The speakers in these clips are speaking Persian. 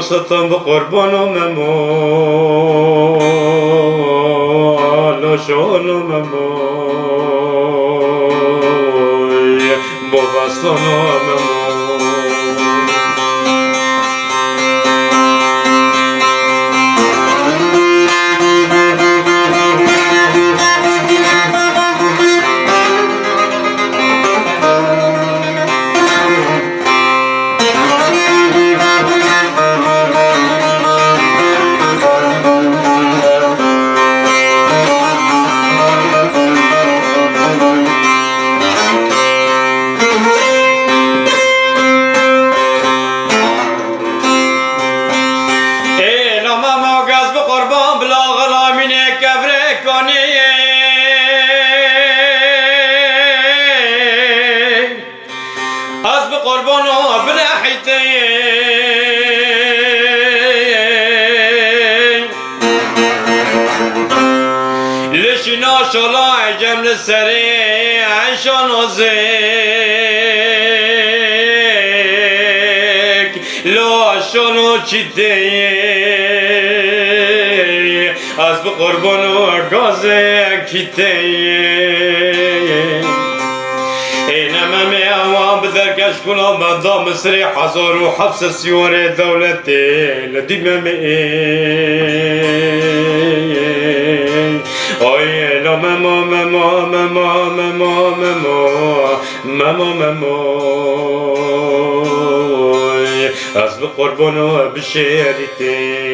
ستم بقربانم لشانم با وصلانم شلای جمل سری عشان و زک لاشان و چیده از بقربان و گازه کیته اینما می اوام بدرکش کنم مدام سری 1700 سیوار دولتی لدیم از بقربان و بشیریتی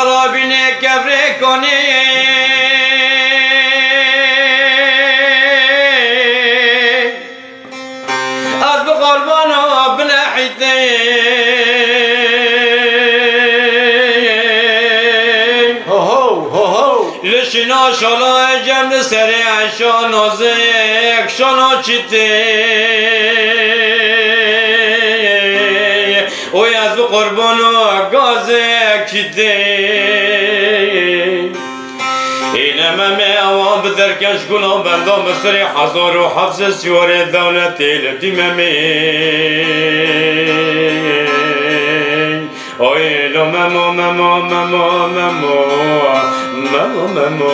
غرابینه کفره کنی از بقربان و بنحیده لشنا شالا جمع سر عشا نازک شانا چیته اوی از قربان و گازک چیته اینم همه اوان بدرکش گلان بندام بسر 1007 سیوار دولت لطیمه اوی لو ممو ممو ممو ممو ممو ممو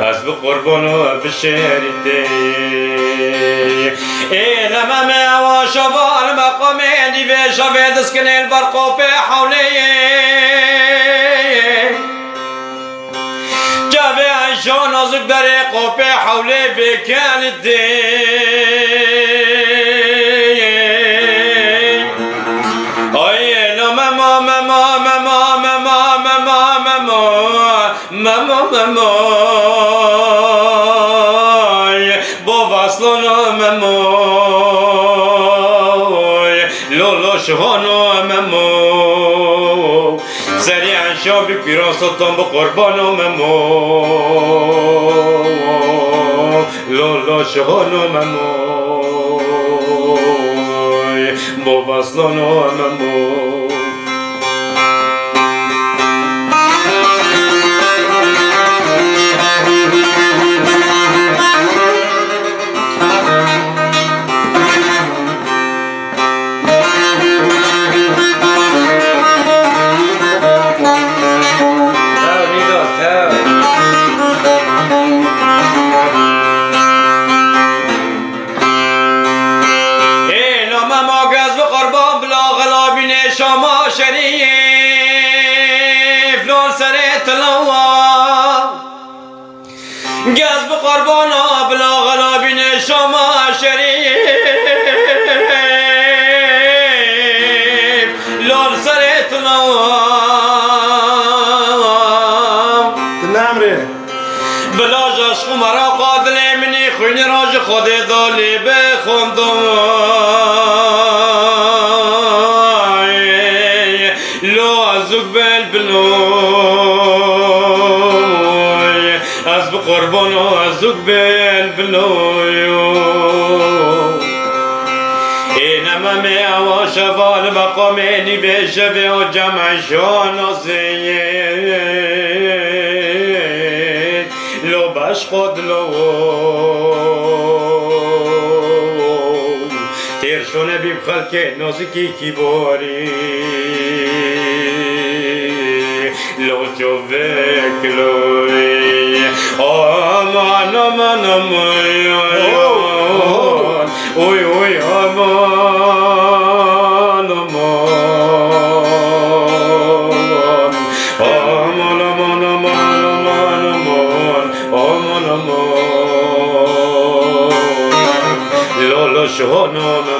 از بقربان و بشهرته اینم همه اوان شبال مقام دیوه شبه دسکن البرقو به حوله جاوه عشان نازک در قوپه حوله بکنده مموی با وصلانو مموی لولو شهانو مموی سریع شابی پیراستان با قربانو مموی لولو شهانو مموی با وصلانو مموی شما شریف لون سرت لوا جذب قربانا بلا غلابین شما شریف لون سرت لوا نمره بلا جشق مرا قادل منی خونی راج خود دالی بخوندم لو ازوك بالبلوي از بقربانو ازوك بالبلوي اینما می اوا شوال مقامینی به شبه و جمع شانازید لو باش خود لو تیر شونه بیم خلک نازکی کی باری لو جوك لوي امان امان امان اوي اوي امان امان امان امان امان امان امان امان امان لولو شهنام